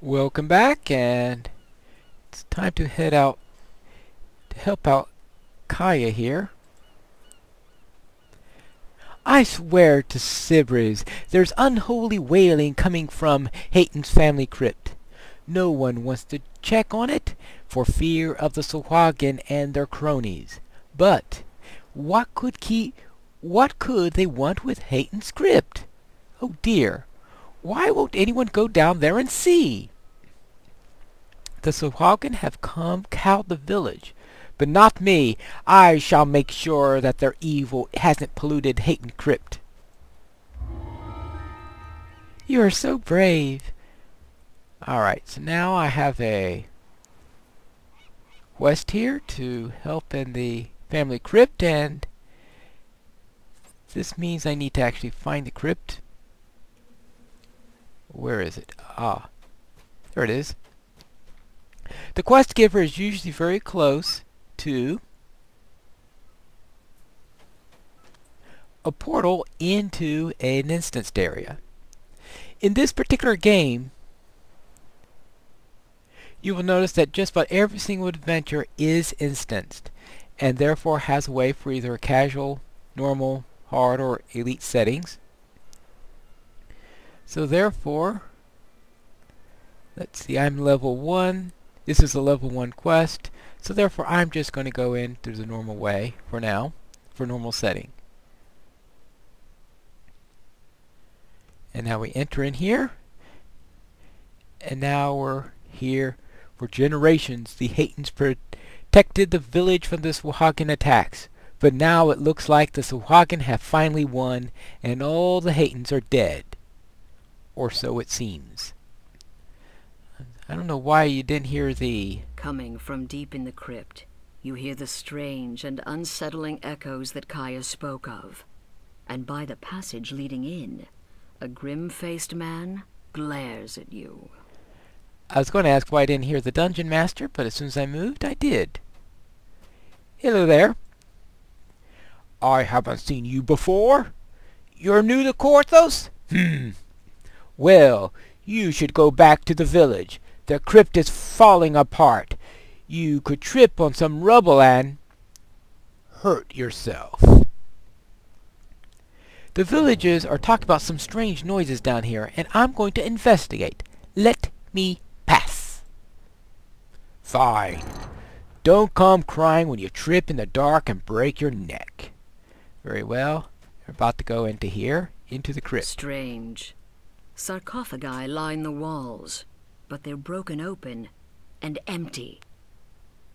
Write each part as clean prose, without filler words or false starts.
Welcome back, and it's time to head out to help out Kaya here. I swear to Sibris, there's unholy wailing coming from Hayton's family crypt. No one wants to check on it for fear of the Sahuagin and their cronies. But what could they want with Hayton's crypt? Oh dear, why won't anyone go down there and see? The Sahuagin have cowed the village, but not me. I shall make sure that their evil hasn't polluted Hayton Crypt. You are so brave. Alright, so now I have a quest here to help in the family crypt, and this means I need to actually find the crypt. Where is it? Ah, there it is. The quest giver is usually very close to a portal into an instanced area. In this particular game, you will notice that just about every single adventure is instanced, and therefore has a way for either casual, normal, hard, or elite settings. So therefore, let's see, I'm level 1. This is a level 1 quest, so therefore I'm just going to go in through the normal way for now, for normal setting. And now we enter in here, and now we're here. For generations, the Haytons protected the village from the Sahuagin attacks, but now it looks like the Sahuagin have finally won, and all the Haytons are dead. Or so it seems. I don't know why you didn't hear the... Coming from deep in the crypt, you hear the strange and unsettling echoes that Kaya spoke of. And by the passage leading in, a grim-faced man glares at you. I was going to ask why I didn't hear the dungeon master, but as soon as I moved, I did. Hello there. I haven't seen you before. You're new to Korthos? Well, you should go back to the village. The crypt is falling apart. You could trip on some rubble and hurt yourself. The villagers are talking about some strange noises down here, and I'm going to investigate. Let me pass. Fine. Don't come crying when you trip in the dark and break your neck. Very well. We're about to go into here, into the crypt. Strange. Sarcophagi line the walls, but they're broken open and empty.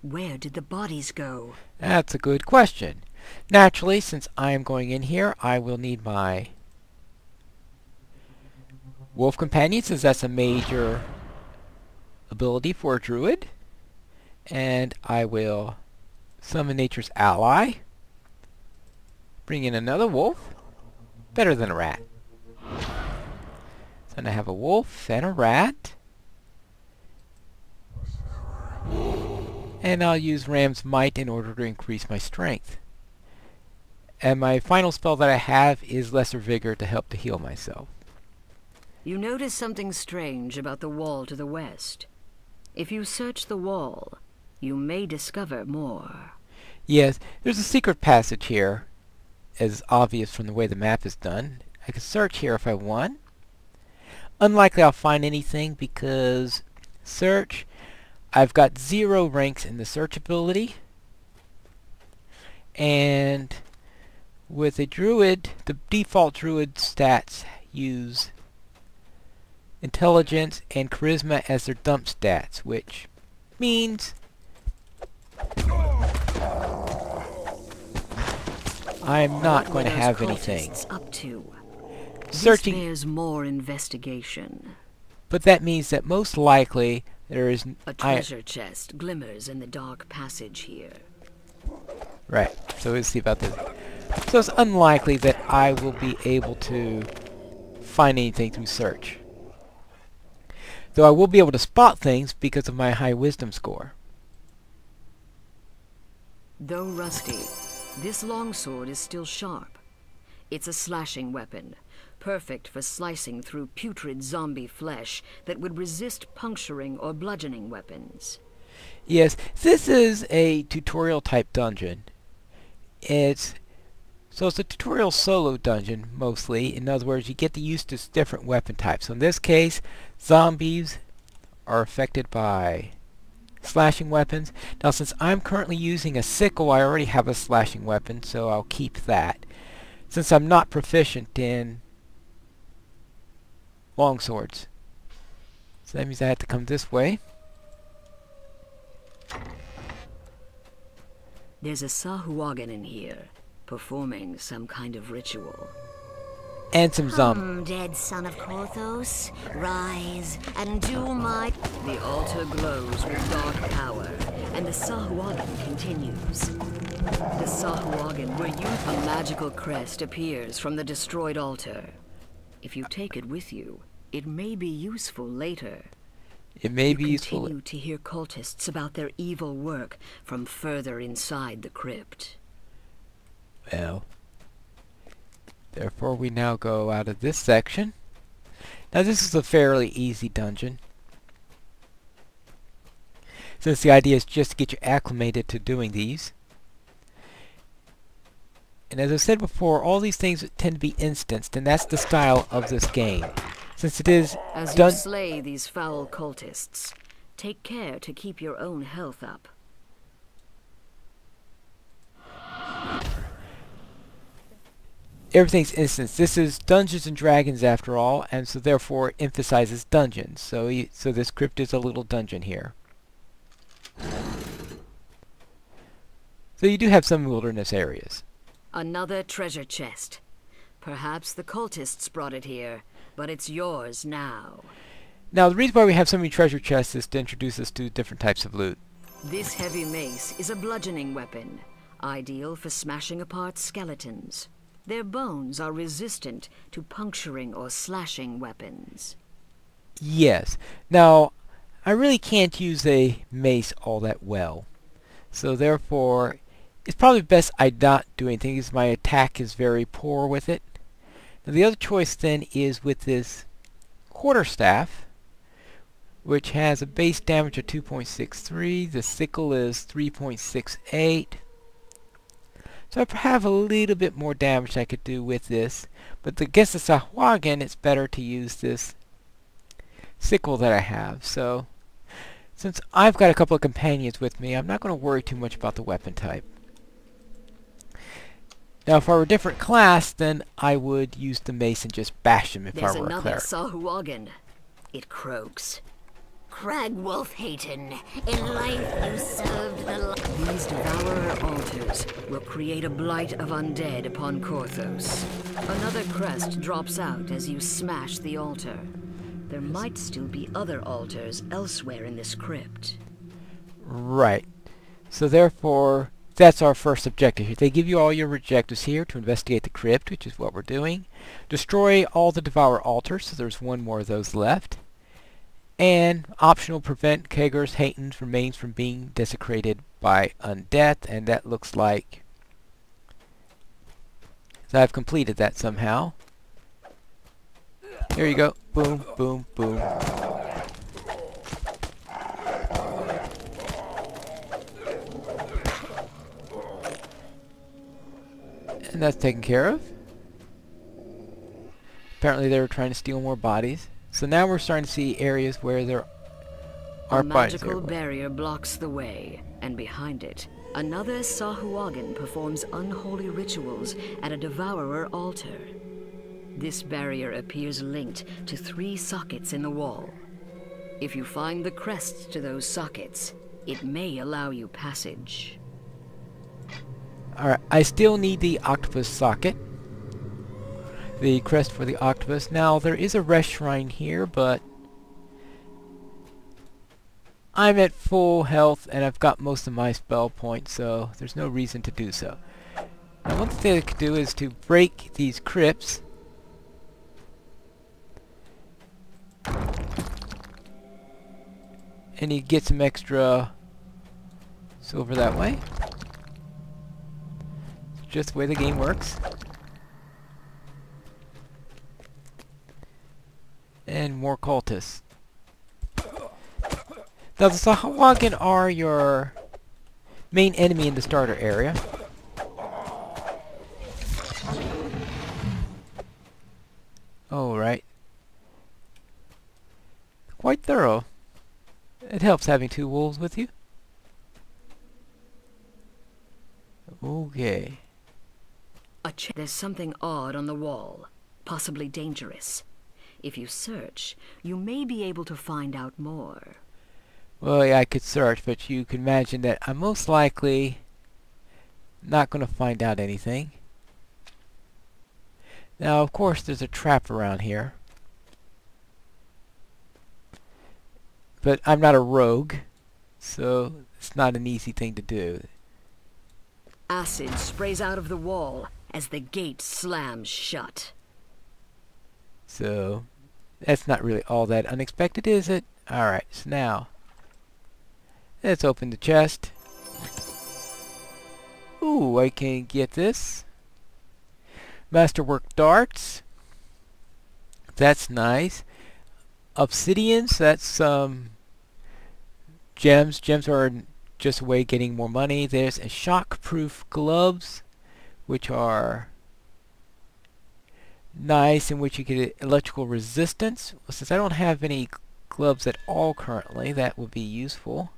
Where did the bodies go? That's a good question. Naturally, since I am going in here, I will need my wolf companion, since that's a major ability for a druid. And I will summon nature's ally. Bring in another wolf. Better than a rat. So I have a wolf and a rat. And I'll use Ram's Might in order to increase my strength. And my final spell that I have is Lesser Vigor to help to heal myself. You notice something strange about the wall to the west. If you search the wall, you may discover more. Yes, there's a secret passage here, as obvious from the way the map is done. I can search here if I want. Unlikely I'll find anything because search, I've got 0 ranks in the search ability. And with a druid, the default druid stats use intelligence and charisma as their dump stats, which means I'm not going to have anything. Up to? Searching. This bears more investigation. But that means that most likely there is A treasure chest glimmers in the dark passage here. Right. So let's see about this. So it's unlikely that I will be able to find anything through search. Though I will be able to spot things because of my high wisdom score. Though rusty, this longsword is still sharp. It's a slashing weapon, perfect for slicing through putrid zombie flesh that would resist puncturing or bludgeoning weapons. Yes, this is a tutorial type dungeon. It's a tutorial solo dungeon mostly. In other words, you get to use this different weapon types. So in this case, zombies are affected by slashing weapons. Now since I'm currently using a sickle, I already have a slashing weapon, so I'll keep that. Since I'm not proficient in longswords. So that means I have to come this way. There's a Sahuagin in here, performing some kind of ritual. And some zombies. Dead son of Korthos, rise and do my... The altar glows with dark power, and the Sahuagin continues. The Sahuagin were used. A magical crest appears from the destroyed altar. If you take it with you, it may be useful later. It may be You useful. continue to hear cultists about their evil work from further inside the crypt. Well, therefore we now go out of this section. Now this is a fairly easy dungeon, since the idea is just to get you acclimated to doing these. And as I said before, all these things tend to be instanced, and that's the style of this game. Since it is As you done... slay these foul cultists, take care to keep your own health up. Everything's instanced. This is Dungeons and Dragons after all, and so therefore it emphasizes dungeons. So this crypt is a little dungeon here. So you do have some wilderness areas. Another treasure chest. Perhaps the cultists brought it here, but it's yours now. Now the reason why we have so many treasure chests is to introduce us to different types of loot. This heavy mace is a bludgeoning weapon, ideal for smashing apart skeletons. Their bones are resistant to puncturing or slashing weapons. Yes. Now, I really can't use a mace all that well. So therefore, it's probably best I not do anything, because my attack is very poor with it. Now the other choice then is with this quarterstaff, which has a base damage of 2.63. The sickle is 3.68. So I have a little bit more damage I could do with this. But against the Sahuagin, it's better to use this sickle that I have. So since I've got a couple of companions with me, I'm not going to worry too much about the weapon type. Now, if I were a different class, then I would use the mace and just bash him if There's I were a another cleric. Sahuagin. It croaks. Cragwolf Hayton, in life you served the... These devourer altars will create a blight of undead upon Korthos. Another crest drops out as you smash the altar. There might still be other altars elsewhere in this crypt. Right. So therefore, that's our first objective. They give you all your objectives here to investigate the crypt, which is what we're doing. Destroy all the devourer altars, so there's one more of those left. And optional, prevent Kagur's Hayton's remains from being desecrated by undeath, and that looks like... So I've completed that somehow. There you go. Boom, boom, boom. And that's taken care of. Apparently they were trying to steal more bodies. So now we're starting to see areas where there are A bodies magical everywhere. barrier blocks the way, and behind it, another Sahuagin performs unholy rituals at a devourer altar. This barrier appears linked to 3 sockets in the wall. If you find the crests to those sockets, it may allow you passage. Alright, I still need the octopus socket. The crest for the octopus. Now, there is a rest shrine here, but I'm at full health and I've got most of my spell points, so there's no reason to do so. Now, one thing I could do is to break these crypts. And you get some extra silver that way. It's just the way the game works. and more cultists. Now the Sahuagin are your main enemy in the starter area. Alright. Quite thorough. It helps having 2 wolves with you. Okay. There's something odd on the wall, possibly dangerous. If you search, you may be able to find out more. Well, yeah, I could search, but you can imagine that I'm most likely not going to find out anything. Now, of course, there's a trap around here. But I'm not a rogue, so it's not an easy thing to do. Acid sprays out of the wall as the gate slams shut. So, that's not really all that unexpected, is it? Alright, so now, let's open the chest. Ooh, I can get this. Masterwork darts. That's nice. Obsidians, that's gems. Gems are just a way of getting more money. There's a shockproof gloves, which are nice, in which you get electrical resistance. Well, since I don't have any gloves at all currently, that would be useful.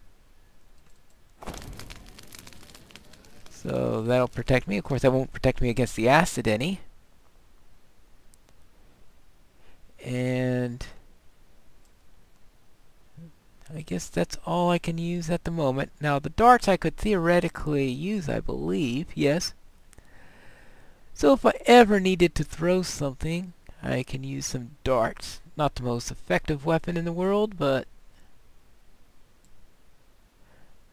So that'll protect me. Of course, that won't protect me against the acid any. And I guess that's all I can use at the moment. Now, the darts I could theoretically use, I believe. Yes. So if I ever needed to throw something, I can use some darts. Not the most effective weapon in the world, but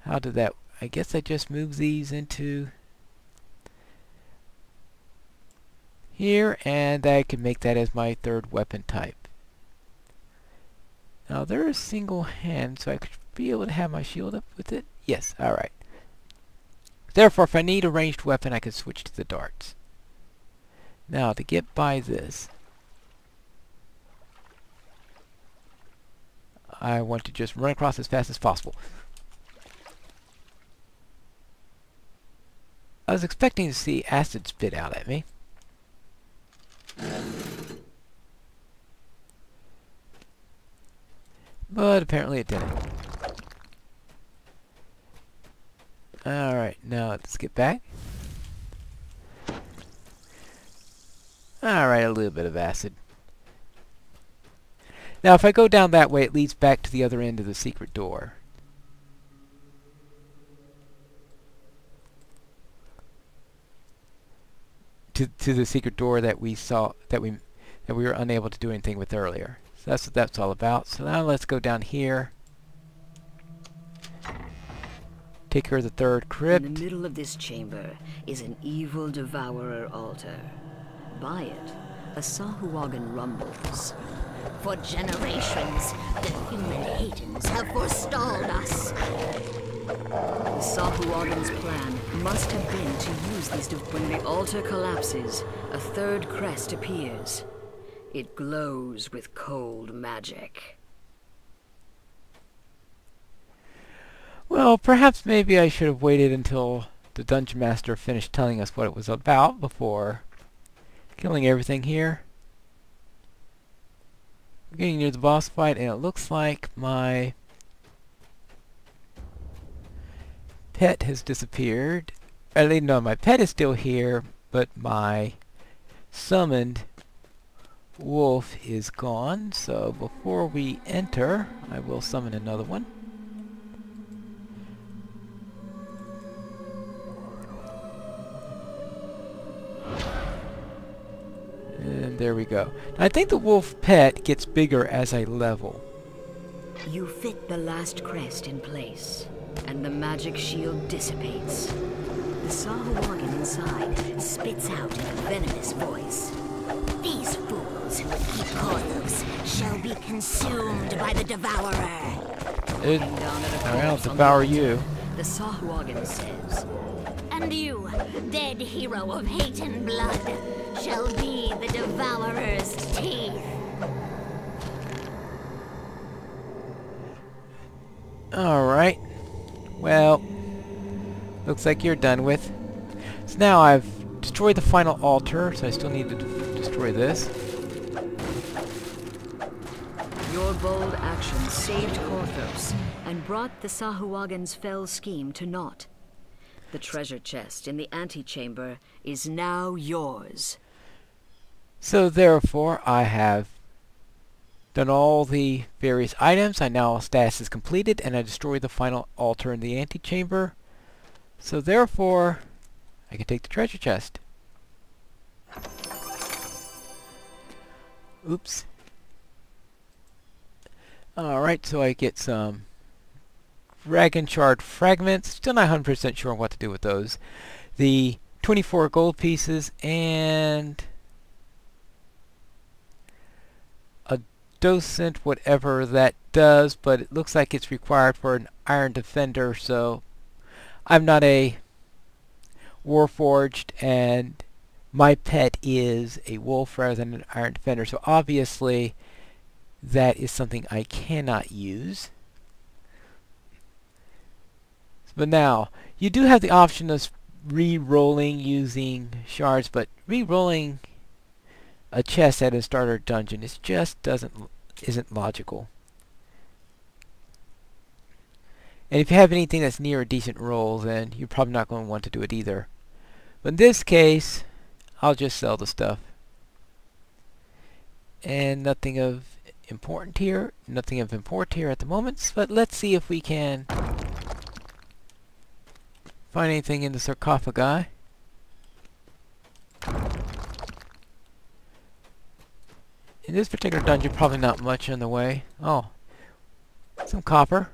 how did that... I guess I just move these into here, and I can make that as my 3rd weapon type. Now they're a single hand, so I could be able to have my shield up with it. Yes, alright. Therefore, if I need a ranged weapon, I could switch to the darts. Now, to get by this, I want to just run across as fast as possible. I was expecting to see acid spit out at me. But apparently it didn't. Alright, now let's get back. Alright, a little bit of acid. Now if I go down that way, it leads back to the other end of the secret door. To the secret door that we saw, that we were unable to do anything with earlier. So that's what that's all about. So now let's go down here. Take care of the 3rd crypt. In the middle of this chamber is an evil devourer altar. By it, a Sahuagin rumbles. For generations, the human Haytans have forestalled us. The Sahuagin's plan must have been to use these when the altar collapses, a 3rd crest appears. It glows with cold magic. Well, perhaps maybe I should have waited until the Dungeon Master finished telling us what it was about before killing everything here. We're getting near the boss fight, and it looks like my pet has disappeared. I mean, no, my pet is still here, but my summoned wolf is gone. So before we enter, I will summon another one. And there we go. I think the wolf pet gets bigger as I level. You fit the last crest in place, and the magic shield dissipates. The Sahuagin inside spits out in a venomous voice. These fools who keep Korthos shall be consumed by the Devourer. Looking down at a I'll corpse on devour the altar, you. The Sahuagin says, And you, dead hero of hate and blood, shall be the Devourer's teeth. Alright. Well, looks like you're done with. So now I've destroyed the final altar, so I still need to destroy this. Your bold action saved Korthos and brought the Sahuagin's fell scheme to naught. The treasure chest in the antechamber is now yours. So therefore, I have done all the various items. I now status is completed, and I destroyed the final altar in the antechamber. So therefore, I can take the treasure chest. Oops. Alright, so I get some dragon shard fragments. Still not 100% sure what to do with those. The 24 gold pieces and a docent, whatever that does, but it looks like it's required for an iron defender, so I'm not a warforged, and my pet is a wolf rather than an iron defender, so obviously that is something I cannot use. But now, you do have the option of re-rolling using shards, but re-rolling a chest at a starter dungeon is just isn't logical. And if you have anything that's near a decent roll, then you're probably not going to want to do it either. But in this case, I'll just sell the stuff. And nothing of important here. Nothing of import here at the moment. But let's see if we can find anything in the sarcophagi. In this particular dungeon, probably not much in the way. Oh, some copper.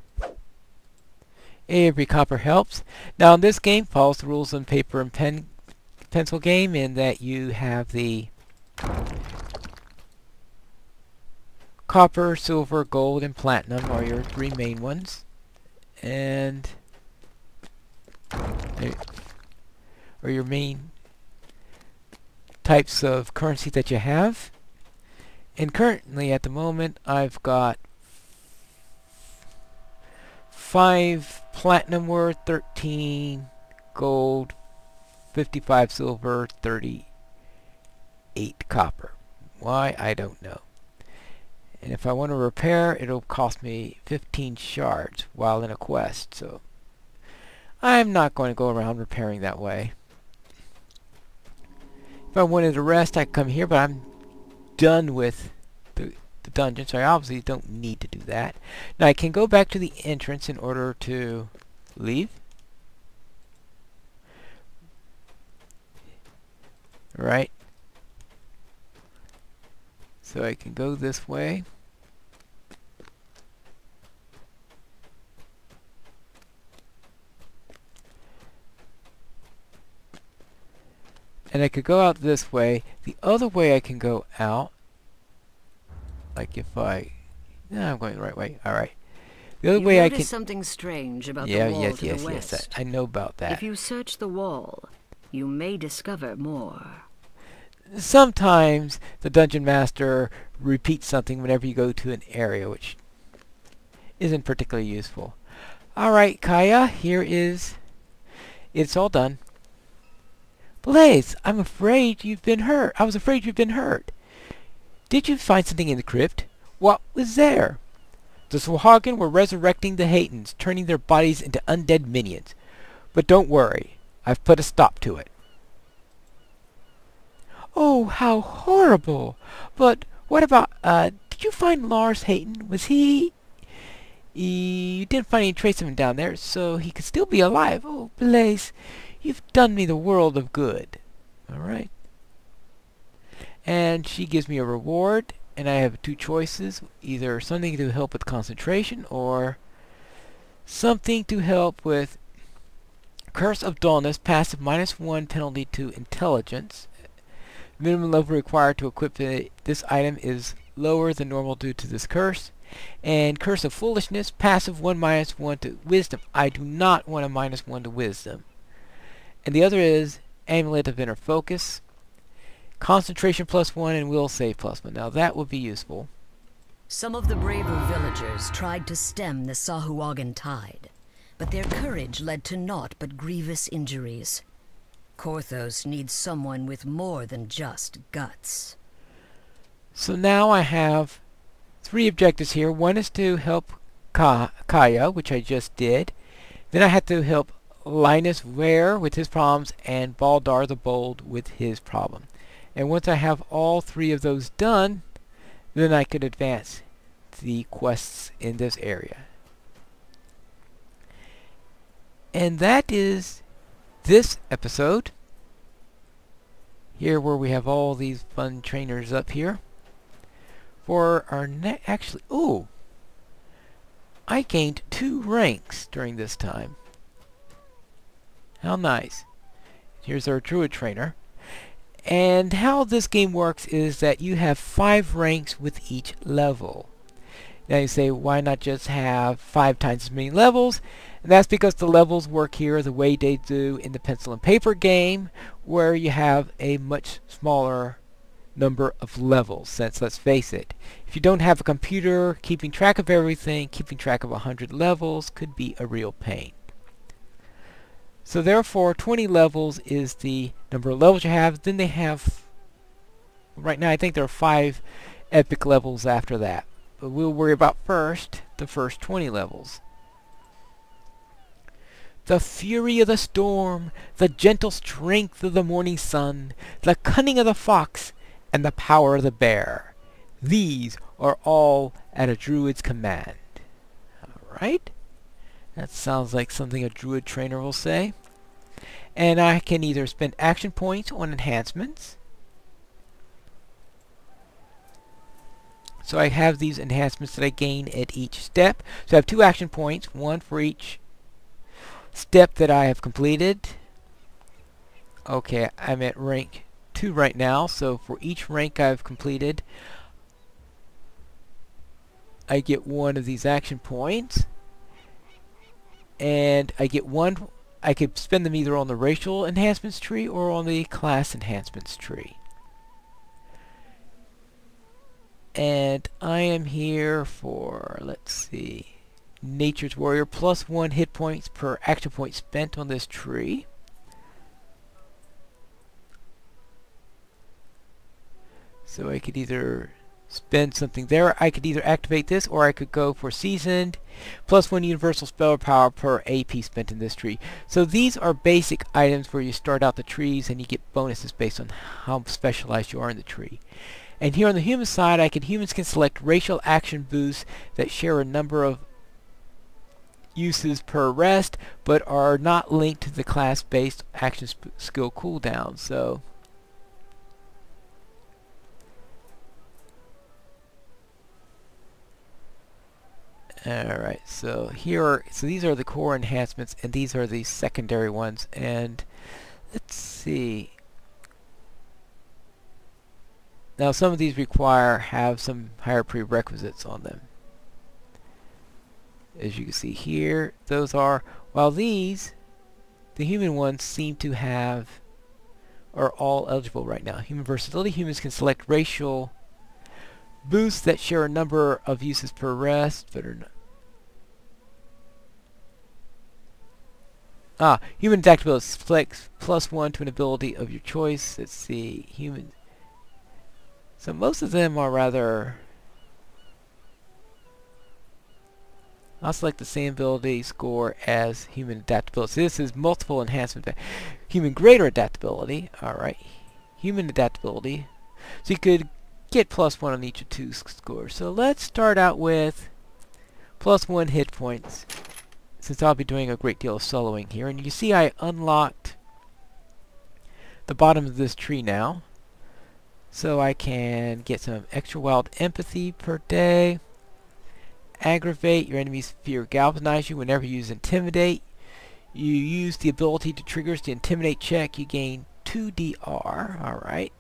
Every copper helps. Now, in this game, follows the rules in paper and pencil game, in that you have the copper, silver, gold, and platinum are your three main ones, and or your main types of currency that you have. And currently, at the moment, I've got 5 platinum worth, 13 gold, 55 silver, 38 copper. Why? I don't know. And if I want to repair, it'll cost me 15 shards while in a quest, so I'm not going to go around repairing that way. If I wanted to rest, I could come here, but I'm done with the dungeon, so I obviously don't need to do that. Now I can go back to the entrance in order to leave. Right. So I can go this way. And I could go out this way. The other way I can go out, like if I... No, I'm going the right way. Alright. The other way I can... something strange about the wall to the west. Yes, I know about that. If you search the wall, you may discover more. Sometimes the Dungeon Master repeats something whenever you go to an area, which isn't particularly useful. Alright, Kaya, here is... It's all done. Blaze, I'm afraid you've been hurt. I was afraid you've been hurt. Did you find something in the crypt? What was there? The Sahuagin were resurrecting the Haytans, turning their bodies into undead minions. But don't worry, I've put a stop to it. Oh, how horrible! But what about, did you find Lars Hayton? Was he... You didn't find any trace of him down there, so he could still be alive. Oh, Blaze, you've done me the world of good. Alright. And she gives me a reward, and I have two choices. Either something to help with concentration, or something to help with Curse of Dullness, passive -1 penalty to intelligence. Minimum level required to equip this item is lower than normal due to this curse. And Curse of Foolishness, passive 1 -1 to wisdom. I do not want a -1 to wisdom. And the other is Amulet of Inner Focus, concentration +1 and will save +1. Now that would be useful. Some of the braver villagers tried to stem the Sahuagin tide, but their courage led to naught but grievous injuries. Korthos needs someone with more than just guts. So now I have 3 objectives here. One is to help Kaya, which I just did. Then I had to help Linus Ware with his problems and Baldar the Bold with his problem. And once I have all 3 of those done, then I could advance the quests in this area. And that is this episode. Here where we have all these fun trainers up here. For our actually, ooh! I gained 2 ranks during this time. How nice. Here's our Druid trainer. And how this game works is that you have 5 ranks with each level. Now you say, why not just have 5 times as many levels? And that's because the levels work here the way they do in the pencil and paper game, where you have a much smaller number of levels. Since, let's face it, if you don't have a computer keeping track of everything, keeping track of 100 levels could be a real pain. So therefore 20 levels is the number of levels you have. Then they have, right now I think there are 5 epic levels after that, but we'll worry about first the first 20 levels. The fury of the storm, the gentle strength of the morning sun, the cunning of the fox, and the power of the bear. These are all at a druid's command. Alright? That sounds like something a druid trainer will say. And I can either spend action points on enhancements. So I have these enhancements that I gain at each step. So I have 2 action points, one for each step that I have completed. Okay, I'm at rank 2 right now, so for each rank I've completed, I get 1 of these action points. And I get 1, I could spend them either on the racial enhancements tree or on the class enhancements tree. And I am here for, let's see, Nature's Warrior, plus 1 hit points per action point spent on this tree. So I could either spend something there, I could either activate this, or I could go for Seasoned, plus 1 universal spell power per AP spent in this tree. So these are basic items where you start out the trees and you get bonuses based on how specialized you are in the tree. And here on the human side, humans can select racial action boosts that share a number of uses per rest, but are not linked to the class-based action skill cooldown. So alright, so these are the core enhancements, and these are the secondary ones. And let's see. Now some of these have some higher prerequisites on them. As you can see here, those are, while these, the human ones seem to are all eligible right now. Human versatility, humans can select racial boosts that share a number of uses per rest, but are not. Human adaptability, select plus 1 to an ability of your choice. Let's see, human. So most of them are rather. I'll select the same ability score as human adaptability. So this is multiple enhancement. Human greater adaptability. Alright. Human adaptability. So you could get plus 1 on each of 2 scores. So let's start out with plus 1 hit points, since I'll be doing a great deal of soloing here. And you can see I unlocked the bottom of this tree now. So I can get some extra wild empathy per day. Aggravate, your enemy's fear galvanize you. Whenever you use Intimidate, you use the ability to trigger the Intimidate check, you gain 2 DR. Alright.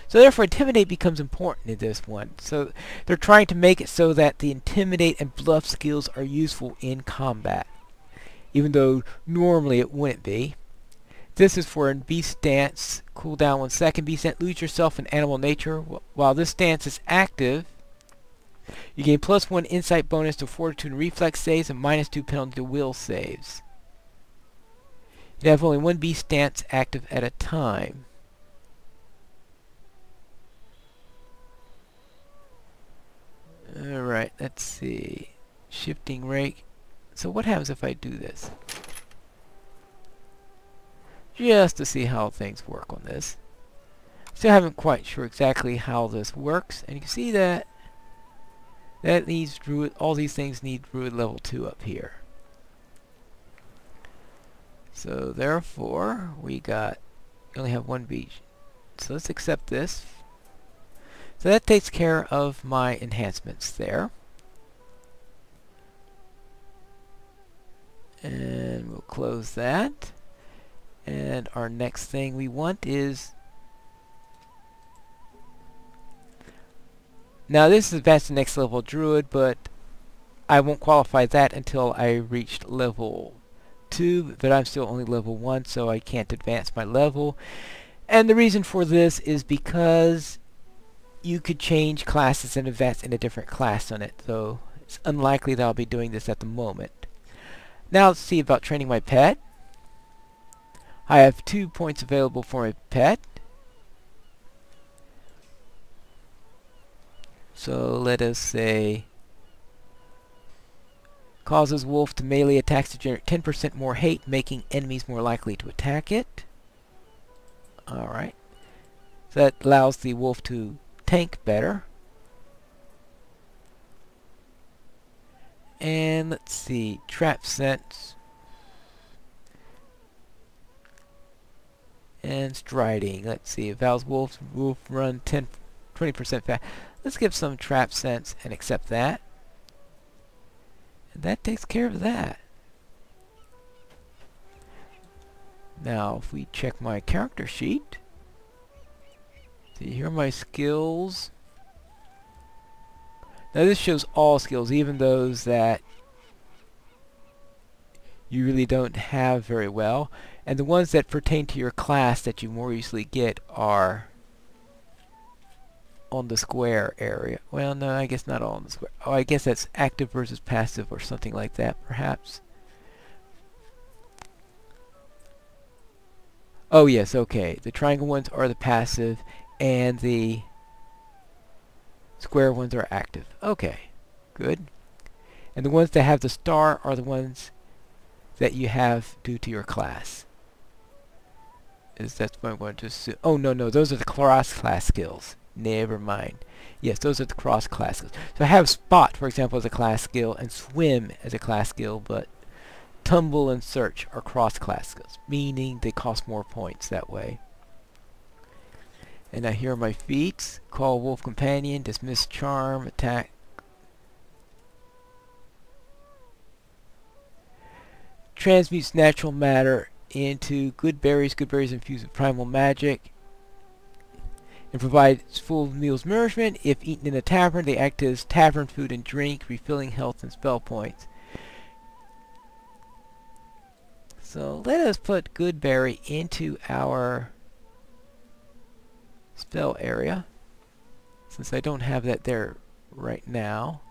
So therefore Intimidate becomes important in this one. So they're trying to make it so that the Intimidate and Bluff skills are useful in combat, even though normally it wouldn't be. This is for a beast stance, cooldown 1 second. Beast stance, lose yourself in animal nature. While this stance is active, You gain +1 insight bonus to fortitude and reflex saves and -2 penalty to will saves. You have only one beast stance active at a time. Alright, let's see. Shifting rake. So what happens if I do this? Just to see how things work on this. Still haven't quite sure exactly how this works. And you can see that needs Druid. All these things need Druid level 2 up here. So therefore, we only have one beach. So let's accept this. So that takes care of my enhancements there. And we'll close that. And our next thing we want is... Now this is advanced to next level Druid, but I won't qualify that until I reached level 2, but I'm still only level 1, so I can't advance my level. And the reason for this is because you could change classes and advance in a different class on it, so it's unlikely that I'll be doing this at the moment. Now let's see about training my pet. I have 2 points available for my pet. So let us say causes wolf to melee attacks to generate 10% more hate, making enemies more likely to attack it. Alright. So that allows the wolf to tank better. And let's see, trap sense and striding. Let's see, allows wolf run 20% fast. Let's give some trap sense and accept that. And that takes care of that. Now, if we check my character sheet, see, here are my skills. Now this shows all skills, even those that you really don't have very well. And the ones that pertain to your class that you more easily get are on the square area. Well, no, I guess not all on the square. Oh, I guess that's active versus passive or something like that, perhaps. Oh yes, okay. The triangle ones are the passive and the square ones are active. Okay, good. And the ones that have the star are the ones that you have due to your class. That's what I'm going to assume. Oh, no, those are the cross-class skills. Never mind. Yes, those are the cross-class skills. So I have Spot, for example, as a class skill, and Swim as a class skill, but Tumble and Search are cross-class skills, meaning they cost more points that way. And now here are my feats. Call Wolf Companion, Dismiss Charm, Attack. Transmutes natural matter into good berries infused with primal magic. And provides full meals nourishment. If eaten in a tavern, they act as tavern food and drink, refilling health and spell points. So let us put good berry into our spell area, since I don't have that there right now.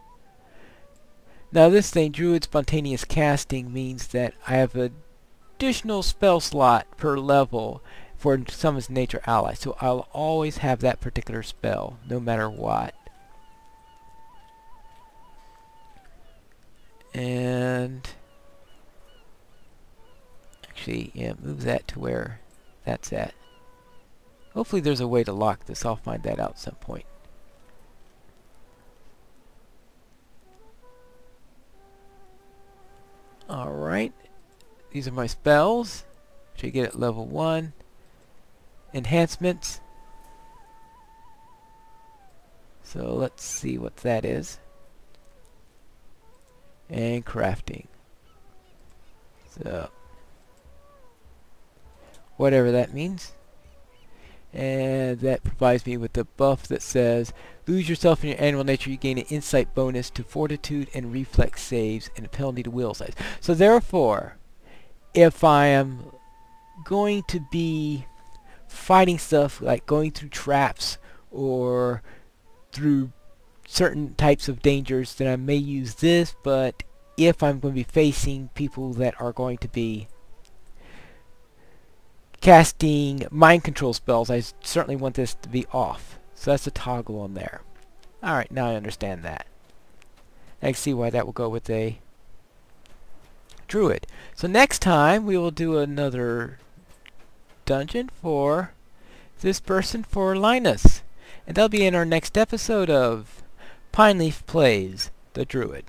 Now this thing, Druid Spontaneous Casting, means that I have an additional spell slot per level for summons nature allies, so I'll always have that particular spell, no matter what. And actually, yeah, move that to where that's at. Hopefully there's a way to lock this. I'll find that out at some point. Alright, these are my spells, which I get at level 1. Enhancements. So let's see what that is. And crafting. So whatever that means. And that provides me with the buff that says lose yourself in your animal nature, you gain an insight bonus to fortitude and reflex saves and a penalty to will saves. So therefore, if I am going to be fighting stuff like going through traps or through certain types of dangers, then I may use this, but if I'm going to be facing people that are going to be casting mind control spells, I certainly want this to be off. So that's a toggle on there. Alright, now I understand that. I can see why that will go with a druid. So next time we will do another dungeon for this person, for Linus. And that'll be in our next episode of Pineleaf Plays the Druid.